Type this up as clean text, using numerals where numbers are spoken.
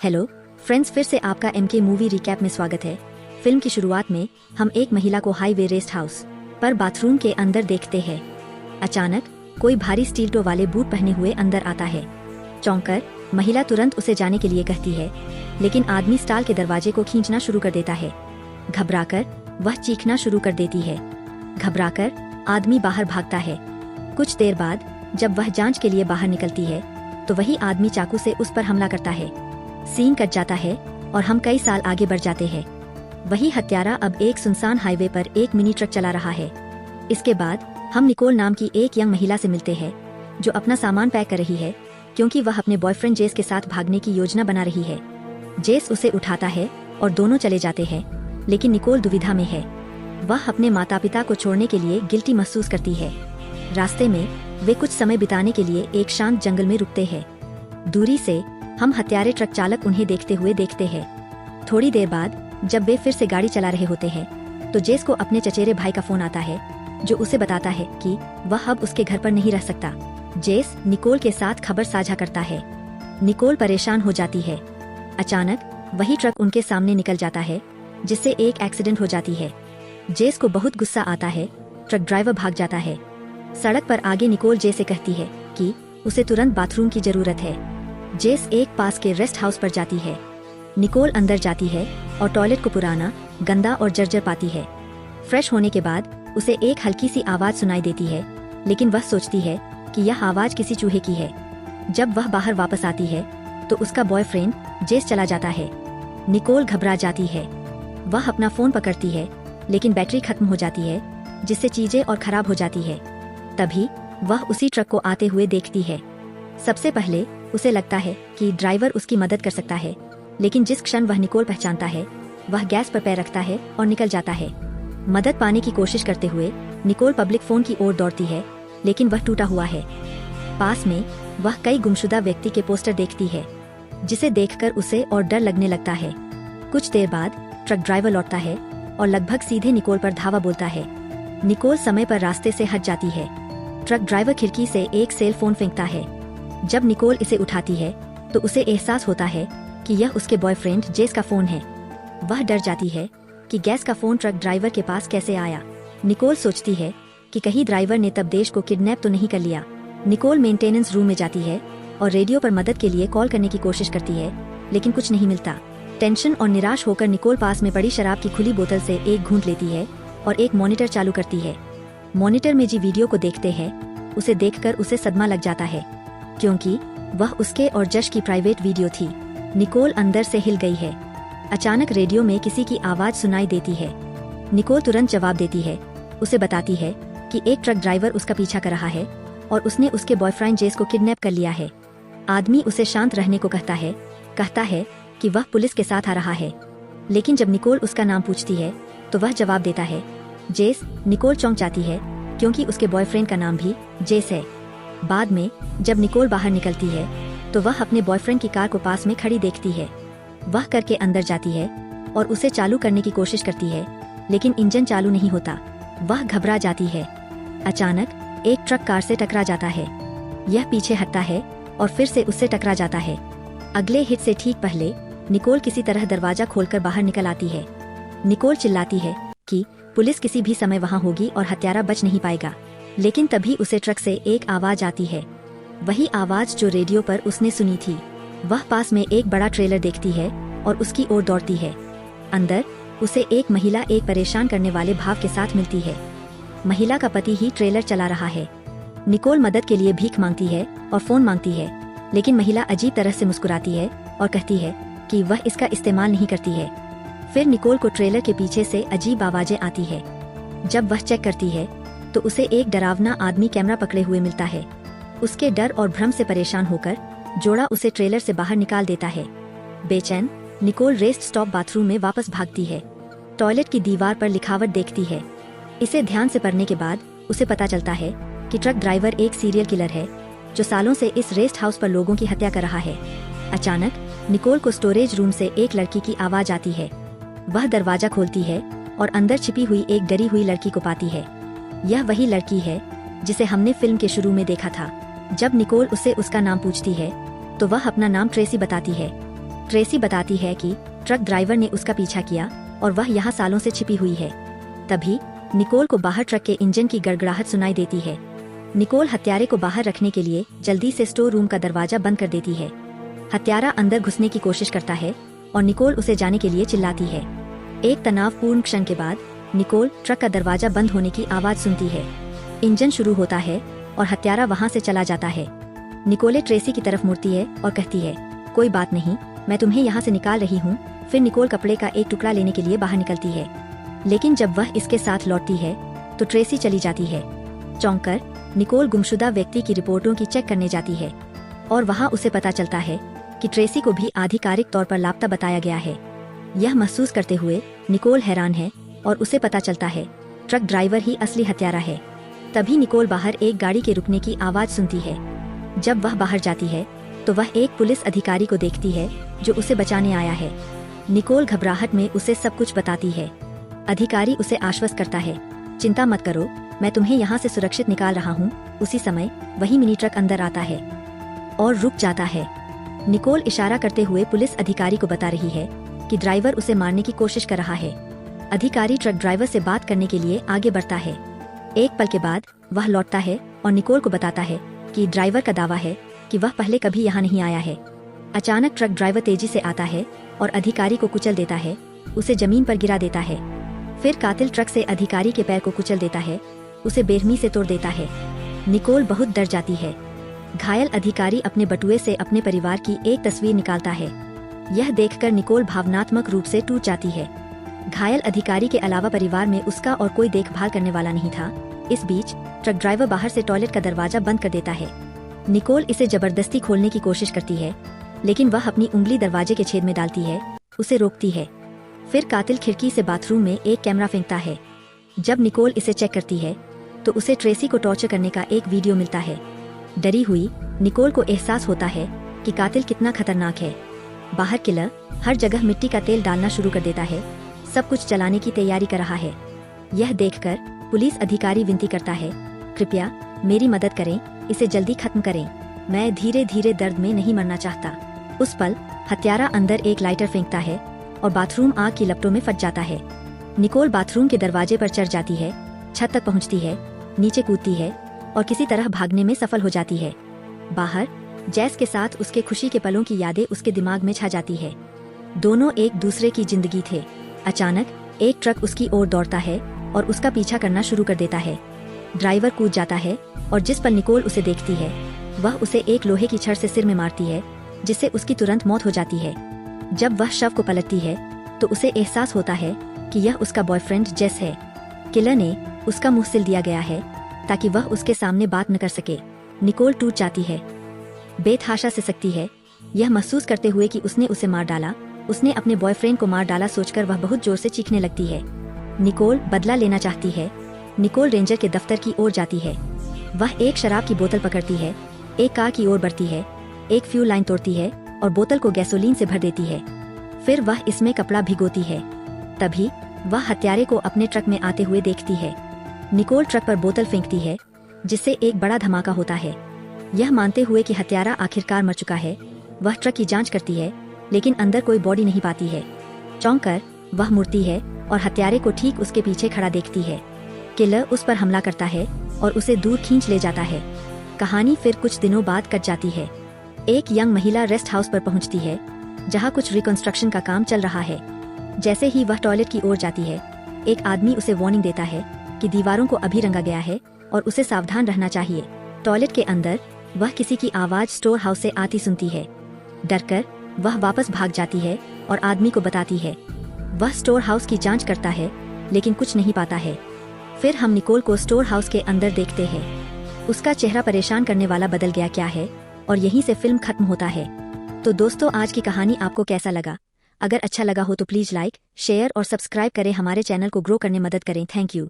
Hello friends, फिर से आपका एमके मूवी रिकैप में स्वागत है। फिल्म की शुरुआत में हम एक महिला को हाईवे रेस्ट हाउस पर बाथरूम के अंदर देखते हैं। अचानक कोई भारी स्टील टो वाले बूट पहने हुए अंदर आता है। चौंककर महिला तुरंत उसे जाने के लिए कहती है, लेकिन आदमी स्टॉल के दरवाजे को खींचना शुरू कर देता है। घबराकर वह चीखना शुरू कर देती है। घबराकर आदमी बाहर भागता है। कुछ देर बाद जब वह जांच के लिए बाहर निकलती है तो वही आदमी चाकू से उस पर हमला करता है। सीन कट जाता है और हम कई साल आगे बढ़ जाते हैं। वही हत्यारा अब एक सुनसान हाईवे पर एक मिनी ट्रक चला रहा है। इसके बाद हम निकोल नाम की एक यंग महिला से मिलते हैं जो अपना सामान पैक कर रही है, क्योंकि वह अपने बॉयफ्रेंड जेस के साथ भागने की योजना बना रही है। जेस उसे उठाता है और दोनों चले जाते हैं, लेकिन निकोल दुविधा में है। वह अपने माता पिता को छोड़ने के लिए गिल्टी महसूस करती है। रास्ते में वे कुछ समय बिताने के लिए एक शांत जंगल में रुकते हैं। दूरी से हम हत्यारे ट्रक चालक उन्हें देखते हुए देखते हैं। थोड़ी देर बाद जब वे फिर से गाड़ी चला रहे होते हैं तो जेस को अपने चचेरे भाई का फोन आता है, जो उसे बताता है कि वह अब उसके घर पर नहीं रह सकता। जेस निकोल के साथ खबर साझा करता है। निकोल परेशान हो जाती है। अचानक वही ट्रक उनके सामने निकल जाता है, जिससे एक एक्सीडेंट हो जाती है। जेस को बहुत गुस्सा आता है। ट्रक ड्राइवर भाग जाता है। सड़क पर आगे निकोल जेस से कहती है कि उसे तुरंत बाथरूम की जरूरत है। जेस एक पास के रेस्ट हाउस पर जाती है। निकोल अंदर जाती है और टॉयलेट को पुराना, गंदा और जर्जर पाती है। फ्रेश होने के बाद उसे एक हल्की सी आवाज सुनाई देती है, लेकिन वह सोचती है कि यह आवाज किसी चूहे की है। जब वह बाहर वापस आती है तो उसका बॉयफ्रेंड जेस चला जाता है। निकोल घबरा जाती है। वह अपना फोन पकड़ती है, लेकिन बैटरी खत्म हो जाती है, जिससे चीजें और खराब हो जाती है। तभी वह उसी ट्रक को आते हुए देखती है। सबसे पहले उसे लगता है कि ड्राइवर उसकी मदद कर सकता है, लेकिन जिस क्षण वह निकोल पहचानता है, वह गैस पर पैर रखता है और निकल जाता है। मदद पाने की कोशिश करते हुए निकोल पब्लिक फोन की ओर दौड़ती है, लेकिन वह टूटा हुआ है। पास में वह कई गुमशुदा व्यक्ति के पोस्टर देखती है, जिसे देखकर उसे और डर लगने लगता है। कुछ देर बाद ट्रक ड्राइवर लौटता है और लगभग सीधे निकोल पर धावा बोलता है। निकोल समय पर रास्ते से हट जाती है। ट्रक ड्राइवर खिड़की से एक सेल फोन फेंकता है। जब निकोल इसे उठाती है तो उसे एहसास होता है कि यह उसके बॉयफ्रेंड जेस का फोन है। वह डर जाती है कि गैस का फोन ट्रक ड्राइवर के पास कैसे आया। निकोल सोचती है कि कहीं ड्राइवर ने तब देश को किडनैप तो नहीं कर लिया। निकोल मेंटेनेंस रूम में जाती है और रेडियो पर मदद के लिए कॉल करने की कोशिश करती है, लेकिन कुछ नहीं मिलता। टेंशन और निराश होकर निकोल पास में पड़ी शराब की खुली बोतल से एक घूंट लेती है और एक मॉनिटर चालू करती है। मॉनिटर में जी वीडियो को देखते हैं। उसे देखकर उसे सदमा लग जाता है, क्योंकि वह उसके और जश की प्राइवेट वीडियो थी। निकोल अंदर से हिल गई है। अचानक रेडियो में किसी की आवाज सुनाई देती है। निकोल तुरंत जवाब देती है। उसे बताती है कि एक ट्रक ड्राइवर उसका पीछा कर रहा है और उसने उसके बॉयफ्रेंड जेस को किडनैप कर लिया है। आदमी उसे शांत रहने को कहता है कि वह पुलिस के साथ आ रहा है। लेकिन जब निकोल उसका नाम पूछती है तो वह जवाब देता है जेस। निकोल चौंक जाती है, क्योंकि उसके बॉयफ्रेंड का नाम भी जेस है। बाद में जब निकोल बाहर निकलती है तो वह अपने बॉयफ्रेंड की कार को पास में खड़ी देखती है। वह कार के अंदर जाती है और उसे चालू करने की कोशिश करती है, लेकिन इंजन चालू नहीं होता। वह घबरा जाती है। अचानक एक ट्रक कार से टकरा जाता है। यह पीछे हटता है और फिर से उससे टकरा जाता है। अगले हिट से ठीक पहले निकोल किसी तरह दरवाजा खोलकर बाहर निकल आती है। निकोल चिल्लाती है कि पुलिस किसी भी समय वहां होगी और हत्यारा बच नहीं पाएगा। लेकिन तभी उसे ट्रक से एक आवाज आती है, वही आवाज जो रेडियो पर उसने सुनी थी। वह पास में एक बड़ा ट्रेलर देखती है और उसकी ओर दौड़ती है। अंदर उसे एक महिला एक परेशान करने वाले भाव के साथ मिलती है। महिला का पति ही ट्रेलर चला रहा है। निकोल मदद के लिए भीख मांगती है और फोन मांगती है, लेकिन महिला अजीब तरह से मुस्कुराती है और कहती है कि वह इसका इस्तेमाल नहीं करती है। फिर निकोल को ट्रेलर के पीछे से अजीब आवाजें आती है। जब वह चेक करती है तो उसे एक डरावना आदमी कैमरा पकड़े हुए मिलता है। उसके डर और भ्रम से परेशान होकर जोड़ा उसे ट्रेलर से बाहर निकाल देता है। बेचैन निकोल रेस्ट स्टॉप बाथरूम में वापस भागती है। टॉयलेट की दीवार पर लिखावट देखती है। इसे ध्यान से पढ़ने के बाद उसे पता चलता है कि ट्रक ड्राइवर एक सीरियल किलर है, जो सालों से इस रेस्ट हाउस पर लोगों की हत्या कर रहा है। अचानक निकोल को स्टोरेज रूम से एक लड़की की आवाज आती है। वह दरवाजा खोलती है और अंदर छिपी हुई एक डरी हुई लड़की को पाती है। यह वही लड़की है जिसे हमने फिल्म के शुरू में देखा था। जब निकोल उससे उसका नाम पूछती है तो वह अपना नाम ट्रेसी बताती है। ट्रेसी बताती है कि ट्रक ड्राइवर ने उसका पीछा किया और वह यहाँ सालों से छिपी हुई है। तभी निकोल को बाहर ट्रक के इंजन की गड़गड़ाहट सुनाई देती है। निकोल हत्यारे को बाहर रखने के लिए जल्दी से स्टोर रूम का दरवाजा बंद कर देती है। हत्यारा अंदर घुसने की कोशिश करता है और निकोल उसे जाने के लिए चिल्लाती है। एक तनावपूर्ण क्षण के बाद निकोल ट्रक का दरवाजा बंद होने की आवाज सुनती है। इंजन शुरू होता है और हत्यारा वहाँ से चला जाता है। निकोले ट्रेसी की तरफ मुड़ती है और कहती है, कोई बात नहीं, मैं तुम्हें यहाँ से निकाल रही हूँ। फिर निकोल कपड़े का एक टुकड़ा लेने के लिए बाहर निकलती है, लेकिन जब वह इसके साथ लौटती है तो ट्रेसी चली जाती है। चौंककर निकोल गुमशुदा व्यक्ति की रिपोर्टों की चेक करने जाती है और वहाँ उसे पता चलता है कि ट्रेसी को भी आधिकारिक तौर पर लापता बताया गया है। यह महसूस करते हुए निकोल हैरान है और उसे पता चलता है ट्रक ड्राइवर ही असली हत्यारा है। तभी निकोल बाहर एक गाड़ी के रुकने की आवाज सुनती है। जब वह बाहर जाती है तो वह एक पुलिस अधिकारी को देखती है जो उसे बचाने आया है। निकोल घबराहट में उसे सब कुछ बताती है। अधिकारी उसे आश्वस्त करता है, चिंता मत करो, मैं तुम्हें यहाँ से सुरक्षित निकाल रहा हूँ। उसी समय वही मिनी ट्रक अंदर आता है और रुक जाता है। निकोल इशारा करते हुए पुलिस अधिकारी को बता रही है कि ड्राइवर उसे मारने की कोशिश कर रहा है। अधिकारी ट्रक ड्राइवर से बात करने के लिए आगे बढ़ता है। एक पल के बाद वह लौटता है और निकोल को बताता है कि ड्राइवर का दावा है कि वह पहले कभी यहाँ नहीं आया है। अचानक ट्रक ड्राइवर तेजी से आता है और अधिकारी को कुचल देता है, उसे जमीन पर गिरा देता है। फिर कातिल ट्रक से अधिकारी के पैर को कुचल देता है, उसे बेरहमी से तोड़ देता है। निकोल बहुत डर जाती है। घायल अधिकारी अपने बटुए से अपने परिवार की एक तस्वीर निकालता है। यह देखकर निकोल भावनात्मक रूप से टूट जाती है। घायल अधिकारी के अलावा परिवार में उसका और कोई देखभाल करने वाला नहीं था। इस बीच ट्रक ड्राइवर बाहर से टॉयलेट का दरवाजा बंद कर देता है। निकोल इसे जबरदस्ती खोलने की कोशिश करती है, लेकिन वह अपनी उंगली दरवाजे के छेद में डालती है, उसे रोकती है। फिर कातिल खिड़की से बाथरूम में एक कैमरा फेंकता है। जब निकोल इसे चेक करती है तो उसे ट्रेसी को टॉर्चर करने का एक वीडियो मिलता है। डरी हुई निकोल को एहसास होता है कि कातिल कितना खतरनाक है। बाहर किलर हर जगह मिट्टी का तेल डालना शुरू कर देता है, सब कुछ जलाने की तैयारी कर रहा है। यह देखकर पुलिस अधिकारी विनती करता है, कृपया मेरी मदद करें, इसे जल्दी खत्म करें, मैं धीरे धीरे दर्द में नहीं मरना चाहता। उस पल हत्यारा अंदर एक लाइटर फेंकता है और बाथरूम आग की लपटों में फट जाता है। निकोल बाथरूम के दरवाजे पर चढ़ जाती है, छत तक पहुंचती है, नीचे कूदती है और किसी तरह भागने में सफल हो जाती है। बाहर जैस के साथ उसके खुशी के पलों की यादें उसके दिमाग में छा जाती है। दोनों एक दूसरे की जिंदगी थे। अचानक एक ट्रक उसकी ओर दौड़ता है और उसका पीछा करना शुरू कर देता है। ड्राइवर कूद जाता है और जिस पर निकोल उसे देखती है वह उसे एक लोहे की छड़ से सिर में मारती है, जिससे उसकी तुरंत मौत हो जाती है। जब वह शव को पलटती है तो उसे एहसास होता है कि यह उसका बॉयफ्रेंड जेस है। किलर ने उसका मुंह सिल दिया गया है ताकि वह उसके सामने बात न कर सके। निकोल टूट जाती है, बेतहाशा से सकती है, यह महसूस करते हुए कि उसने उसे मार डाला। उसने अपने बॉयफ्रेंड को मार डाला सोचकर वह बहुत जोर से चीखने लगती है। निकोल बदला लेना चाहती है। निकोल रेंजर के दफ्तर की ओर जाती है। वह एक शराब की बोतल पकड़ती है, एक कार की ओर बढ़ती है, एक फ्यूल लाइन तोड़ती है और बोतल को गैसोलीन से भर देती है। फिर वह इसमें कपड़ा भिगोती है। तभी वह हत्यारे को अपने ट्रक में आते हुए देखती है। निकोल ट्रक पर बोतल फेंकती है, जिससे एक बड़ा धमाका होता है। यह मानते हुए कि हत्यारा आखिरकार मर चुका है, वह ट्रक की जांच करती है, लेकिन अंदर कोई बॉडी नहीं पाती है। चौंककर वह मुड़ती है और हत्यारे को ठीक उसके पीछे खड़ा देखती है। किलर उस पर हमला करता है और उसे दूर खींच ले जाता है। कहानी फिर कुछ दिनों बाद कट जाती है। एक यंग महिला रेस्ट हाउस पर पहुंचती है, जहां कुछ रिकंस्ट्रक्शन का काम चल रहा है। जैसे ही वह टॉयलेट की ओर जाती है, एक आदमी उसे वार्निंग देता है कि दीवारों को अभी रंगा गया है और उसे सावधान रहना चाहिए। टॉयलेट के अंदर वह किसी की आवाज स्टोर हाउस से आती सुनती है। डरकर वह वापस भाग जाती है और आदमी को बताती है। वह स्टोर हाउस की जांच करता है, लेकिन कुछ नहीं पाता है। फिर हम निकोल को स्टोर हाउस के अंदर देखते हैं। उसका चेहरा परेशान करने वाला बदल गया क्या है, और यहीं से फिल्म खत्म होता है। तो दोस्तों, आज की कहानी आपको कैसा लगा? अगर अच्छा लगा हो तो प्लीज लाइक, शेयर और सब्सक्राइब करें, हमारे चैनल को ग्रो करने मदद करें। Thank you.